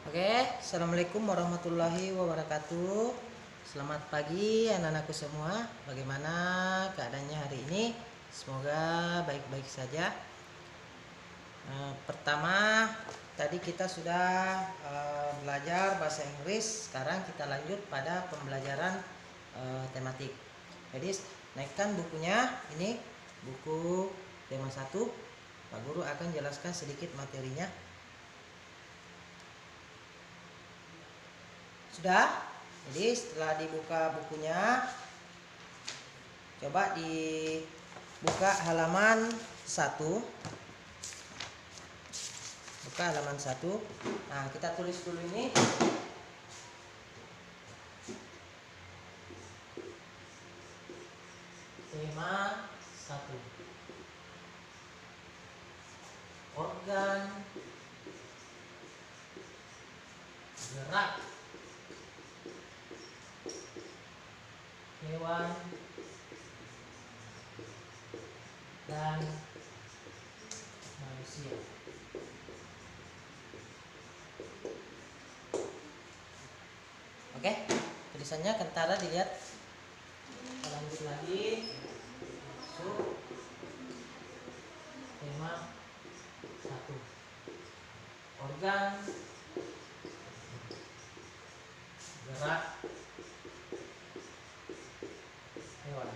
Oke, assalamualaikum warahmatullahi wabarakatuh. Selamat pagi anak-anakku semua. Bagaimana keadaannya hari ini? Semoga baik-baik saja. Pertama, tadi kita sudah belajar bahasa Inggris. Sekarang kita lanjut pada pembelajaran tematik. Jadi naikkan bukunya. Ini buku tema 1. Pak Guru akan jelaskan sedikit materinya. Sudah? Jadi setelah dibuka bukunya, coba dibuka halaman 1. Buka halaman 1. Nah, kita tulis dulu ini. Tema 1. Organ gerak hewan dan manusia. Oke, tulisannya kentara dilihat. Kita lanjut lagi. Masuk tema 1. Organ gerak hewan.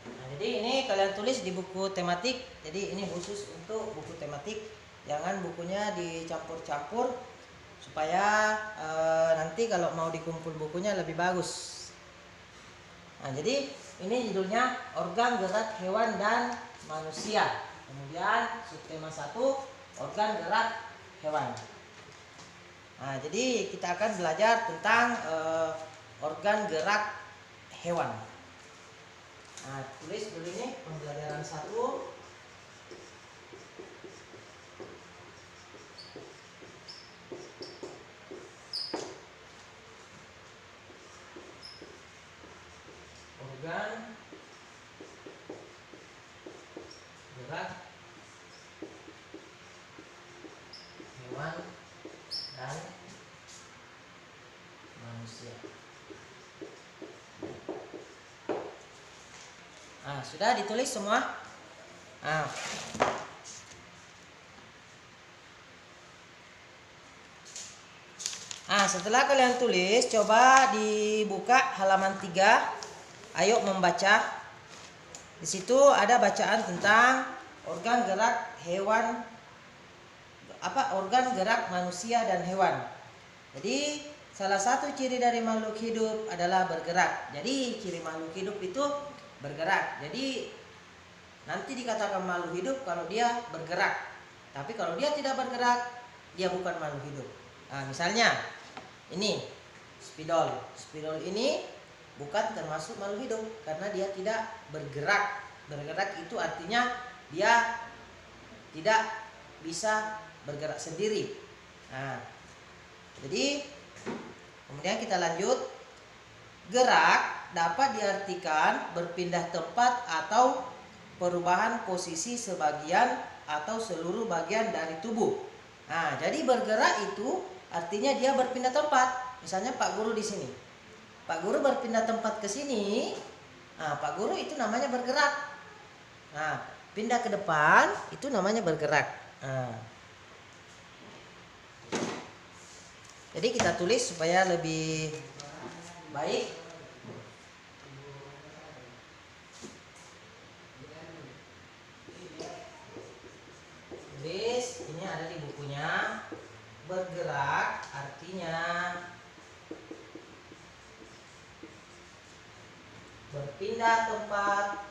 Nah, jadi ini kalian tulis di buku tematik. Jadi ini khusus untuk buku tematik. Jangan bukunya dicampur-campur supaya nanti kalau mau dikumpul bukunya lebih bagus. Nah, jadi ini judulnya organ gerak hewan dan manusia. Kemudian subtema 1 organ gerak hewan. Nah, jadi kita akan belajar tentang organ gerak hewan. Nah, tulis dulu ini pembelajaran 1. Organ gerak hewan dan manusia. Nah, sudah ditulis semua. Nah, setelah kalian tulis, coba dibuka halaman 3. Ayo membaca. Di situ ada bacaan tentang organ gerak hewan, organ gerak manusia dan hewan. Jadi salah satu ciri dari makhluk hidup adalah bergerak. Jadi ciri makhluk hidup itu bergerak. Jadi nanti dikatakan makhluk hidup kalau dia bergerak. Tapi kalau dia tidak bergerak, dia bukan makhluk hidup. Nah, misalnya ini spidol. Spidol ini bukan termasuk makhluk hidup karena dia tidak bergerak. Bergerak itu artinya dia tidak bisa bergerak sendiri. Nah, jadi kemudian kita lanjut. Gerak dapat diartikan berpindah tempat atau perubahan posisi sebagian atau seluruh bagian dari tubuh. Nah, jadi bergerak itu artinya dia berpindah tempat. Misalnya Pak Guru di sini. Pak Guru berpindah tempat ke sini. Nah, Pak Guru itu namanya bergerak. Nah, pindah ke depan itu namanya bergerak. Nah, jadi kita tulis supaya lebih baik. Tulis, ini ada di bukunya. Bergerak artinya berpindah tempat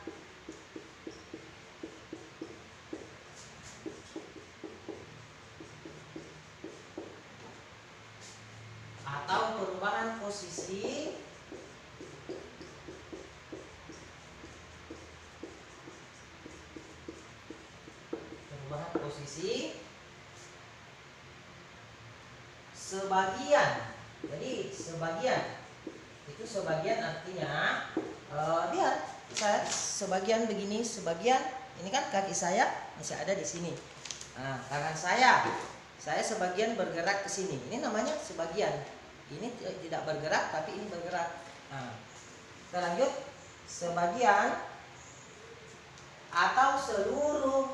atau perubahan posisi sebagian. Jadi sebagian itu sebagian artinya lihat saya sebagian begini, sebagian ini kan kaki saya masih ada di sini. Nah, tangan saya saya sebagian bergerak ke sini. Ini namanya sebagian. Ini tidak bergerak, tapi ini bergerak. Nah, kita lanjut. Sebagian atau seluruh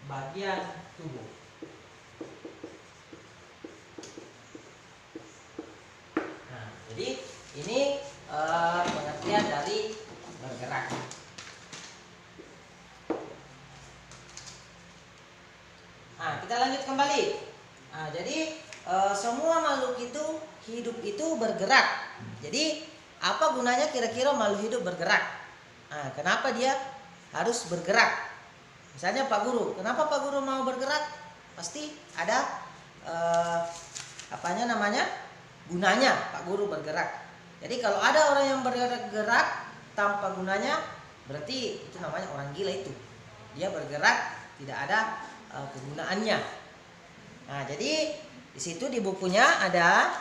bagian tubuh. Nah, jadi ini pengertian dari bergerak. Nah, kita lanjut kembali. Nah, jadi semua makhluk itu hidup itu bergerak. Jadi apa gunanya kira-kira makhluk hidup bergerak? Nah, kenapa dia harus bergerak? Misalnya Pak Guru, kenapa Pak Guru mau bergerak? Pasti ada gunanya Pak Guru bergerak. Jadi kalau ada orang yang bergerak tanpa gunanya, berarti itu namanya orang gila itu. Dia bergerak tidak ada kegunaannya. Nah, jadi di situ di bukunya ada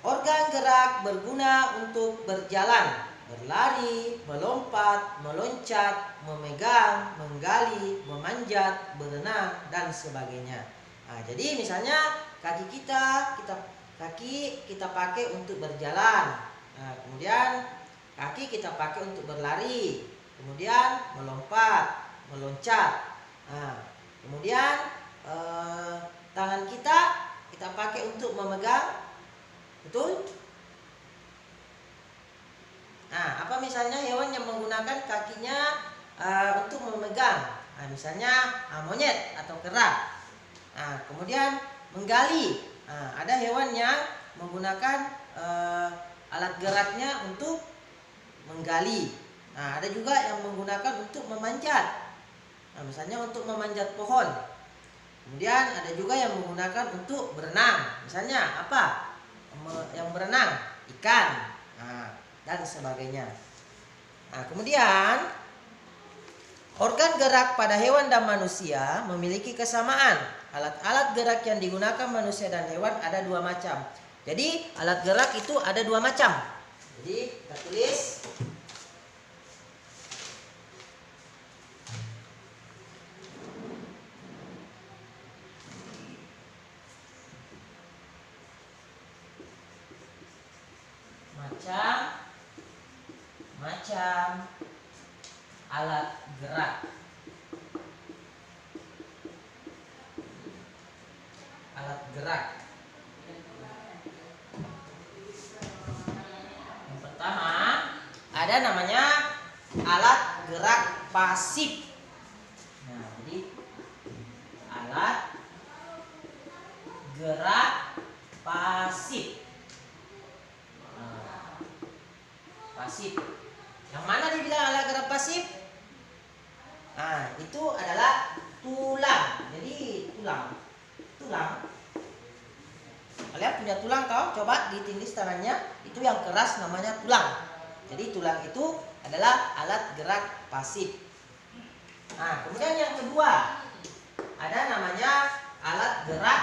organ gerak berguna untuk berjalan, berlari, melompat, meloncat, memegang, menggali, memanjat, berenang, dan sebagainya. Nah, jadi misalnya kaki kita pakai untuk berjalan. Nah, kemudian kaki kita pakai untuk berlari, kemudian melompat, meloncat. Nah, kemudian tangan kita pakai untuk memegang, betul? Nah, apa misalnya hewan yang menggunakan kakinya untuk memegang? Nah, misalnya monyet atau kera. Nah, kemudian menggali. Nah, ada hewan yang menggunakan alat geraknya untuk menggali. Nah, ada juga yang menggunakan untuk memanjat. Nah, misalnya untuk memanjat pohon. Kemudian ada juga yang menggunakan untuk berenang. Misalnya apa? Yang berenang, ikan. Nah, dan sebagainya. Nah, kemudian organ gerak pada hewan dan manusia memiliki kesamaan. Alat-alat gerak yang digunakan manusia dan hewan ada dua macam. Jadi alat gerak itu ada dua macam. Jadi kita tulis macam alat gerak. Alat gerak. Yang pertama ada namanya alat gerak pasif. Nah, jadi alat gerak pasif. Pasif. Yang mana dibilang alat gerak pasif? Nah, itu adalah tulang. Jadi tulang. Kalian punya tulang kau? Coba ditindih tangannya. Itu yang keras namanya tulang. Jadi tulang itu adalah alat gerak pasif. Nah, kemudian yang kedua ada namanya alat gerak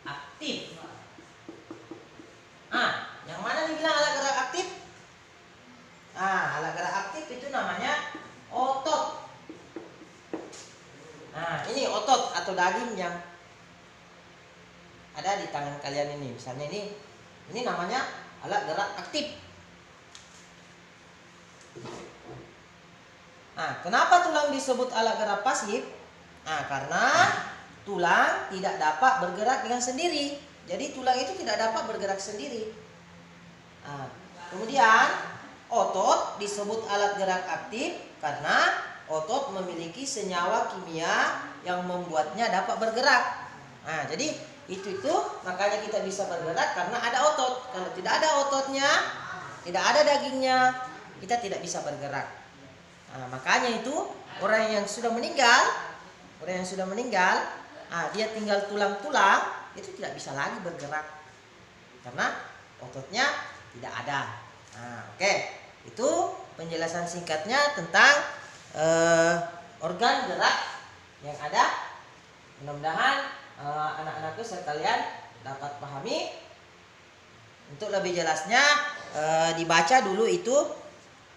aktif. Nah, yang mana dibilang alat gerak aktif? Nah, alat gerak aktif itu namanya otot. Nah, ini otot atau daging yang ada di tangan kalian ini. Misalnya ini namanya alat gerak aktif. Nah, kenapa tulang disebut alat gerak pasif? Nah, karena tulang tidak dapat bergerak dengan sendiri. Jadi tulang itu tidak dapat bergerak sendiri. Nah, kemudian otot disebut alat gerak aktif karena otot memiliki senyawa kimia yang membuatnya dapat bergerak. Nah, jadi itu makanya kita bisa bergerak karena ada otot. Kalau tidak ada ototnya, tidak ada dagingnya, kita tidak bisa bergerak. Nah, makanya itu orang yang sudah meninggal, dia tinggal tulang-tulang, itu tidak bisa lagi bergerak karena ototnya tidak ada. Nah, oke. Itu penjelasan singkatnya tentang organ gerak yang ada. Mudah-mudahan anak-anakku sekalian dapat pahami. Untuk lebih jelasnya dibaca dulu itu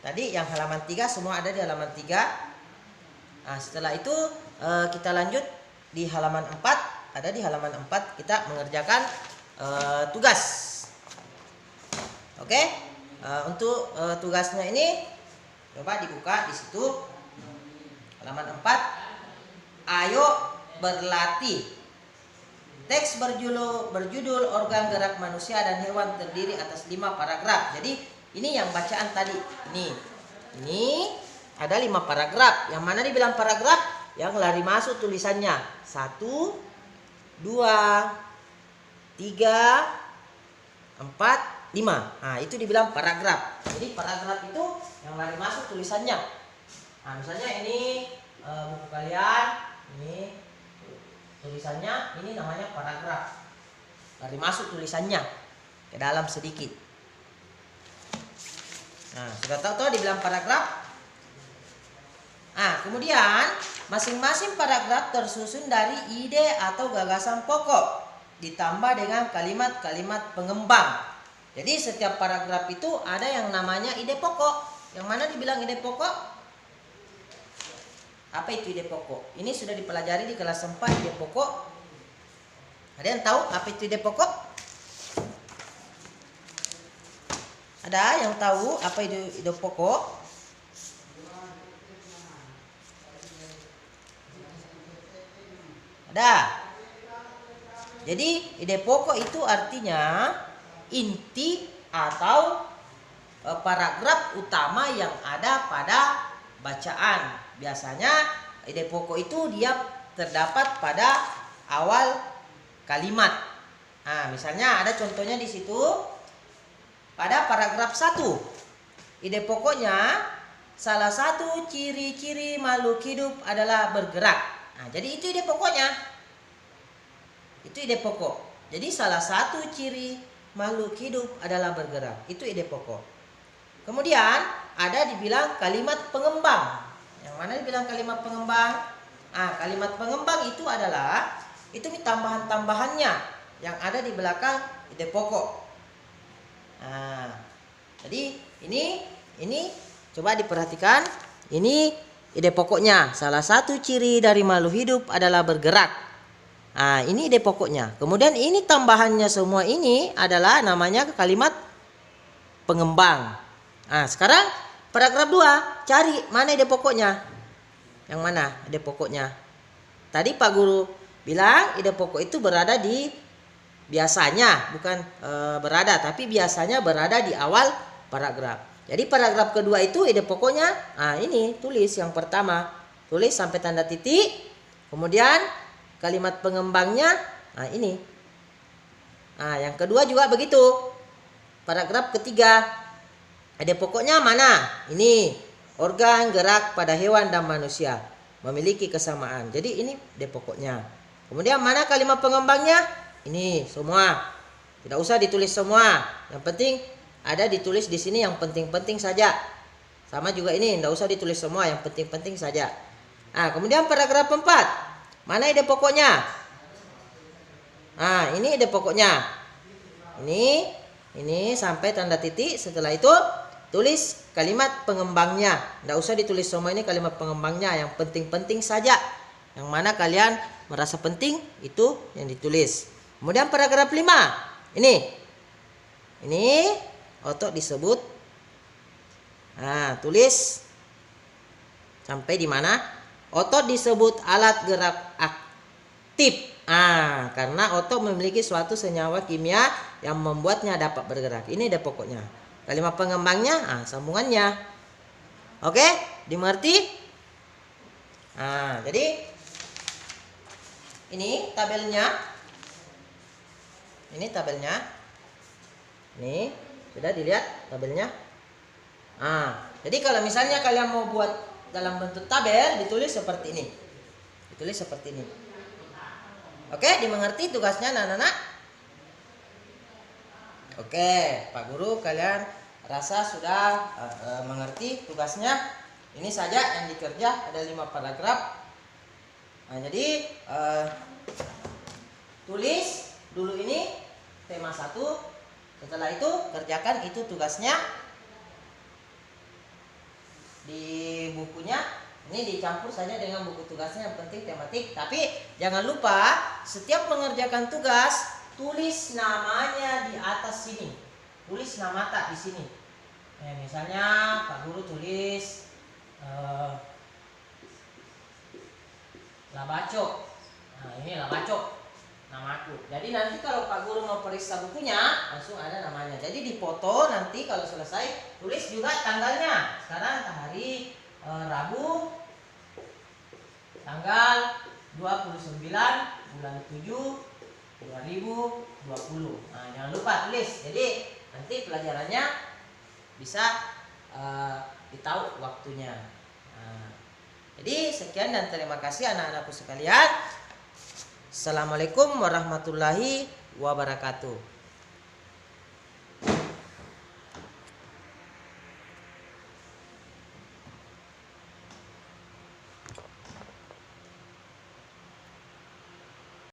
tadi yang halaman 3, semua ada di halaman 3. Nah, setelah itu kita lanjut di halaman 4. Ada di halaman 4 kita mengerjakan tugas. Oke. Untuk tugasnya ini coba dibuka di situ halaman 4. Ayo berlatih. Teks berjudul organ gerak manusia dan hewan terdiri atas 5 paragraf. Jadi ini yang bacaan tadi. Ini ada 5 paragraf. Yang mana dibilang paragraf? Yang lari masuk tulisannya 1, 2, 3, 4, 5. Nah, itu dibilang paragraf. Jadi paragraf itu yang lari masuk tulisannya. Nah, misalnya ini buku kalian, ini tulisannya, ini namanya paragraf. Lari masuk tulisannya ke dalam sedikit. Nah, sudah tahu dibilang paragraf. Nah, kemudian masing-masing paragraf tersusun dari ide atau gagasan pokok ditambah dengan kalimat-kalimat pengembang. Jadi setiap paragraf itu ada yang namanya ide pokok. Yang mana dibilang ide pokok? Apa itu ide pokok? Ini sudah dipelajari di kelas 4 ide pokok. Ada yang tahu apa itu ide pokok? Ada yang tahu apa ide pokok? Ada. Jadi ide pokok itu artinya inti atau paragraf utama yang ada pada bacaan. Biasanya ide pokok itu dia terdapat pada awal kalimat. Nah, misalnya ada contohnya di situ pada paragraf 1. Ide pokoknya salah satu ciri-ciri makhluk hidup adalah bergerak. Nah, jadi itu ide pokoknya. Itu ide pokok. Jadi salah satu ciri makhluk hidup adalah bergerak. Itu ide pokok. Kemudian ada dibilang kalimat pengembang. Yang mana dibilang kalimat pengembang? Kalimat pengembang itu adalah itu tambahan-tambahannya yang ada di belakang ide pokok. Jadi ini coba diperhatikan. Ini ide pokoknya. Salah satu ciri dari makhluk hidup adalah bergerak. Ini ide pokoknya. Kemudian ini tambahannya semua ini adalah namanya kalimat pengembang. Sekarang paragraf 2, cari mana ide pokoknya. Yang mana ide pokoknya? Tadi Pak Guru bilang ide pokok itu berada di biasanya, bukan berada, tapi biasanya berada di awal paragraf. Jadi paragraf kedua itu ide pokoknya. Ini tulis yang pertama. Tulis sampai tanda titik. Kemudian kalimat pengembangnya. Ini. Yang kedua juga begitu. Paragraf ketiga. Ide pokoknya mana? Ini organ gerak pada hewan dan manusia memiliki kesamaan. Jadi ini ide pokoknya. Kemudian mana kalimat pengembangnya? Ini semua. Tidak usah ditulis semua. Yang penting ada ditulis di sini yang penting-penting saja. Sama juga ini, tidak usah ditulis semua, yang penting-penting saja. Kemudian paragraf 4. Mana ide pokoknya? Ini ide pokoknya. Ini sampai tanda titik. Setelah itu tulis kalimat pengembangnya. Tidak usah ditulis semua ini kalimat pengembangnya. Yang penting-penting saja. Yang mana kalian merasa penting itu yang ditulis. Kemudian paragraf 5. Ini otot disebut. Tulis sampai di mana? Otot disebut alat gerak aktif. Karena otot memiliki suatu senyawa kimia yang membuatnya dapat bergerak. Ini ide pokoknya. Kalimat pengembangnya, sambungannya. Oke, dimengerti? Jadi ini tabelnya. Ini tabelnya. Ini sudah dilihat tabelnya. Jadi kalau misalnya kalian mau buat dalam bentuk tabel, ditulis seperti ini. Ditulis seperti ini. Oke, dimengerti tugasnya anak-anak? Oke, Pak Guru kalian rasa sudah mengerti tugasnya. Ini saja yang dikerja, ada 5 paragraf. Jadi Setelah itu kerjakan itu tugasnya di bukunya. Ini dicampur saja dengan buku tugasnya, yang penting tematik. Tapi jangan lupa setiap mengerjakan tugas tulis namanya di atas sini. Tulis nama tak di sini. Misalnya Pak Guru tulis Labaco. Nah, ini Labaco namaku. Jadi nanti kalau Pak Guru mau periksa bukunya langsung ada namanya. Jadi dipoto nanti kalau selesai tulis juga tanggalnya. Sekarang hari Rabu tanggal 29 bulan 7 2020. Nah, jangan lupa tulis. Jadi nanti pelajarannya bisa ditahu waktunya. Nah, jadi sekian dan terima kasih anak-anakku sekalian. Assalamualaikum warahmatullahi wabarakatuh.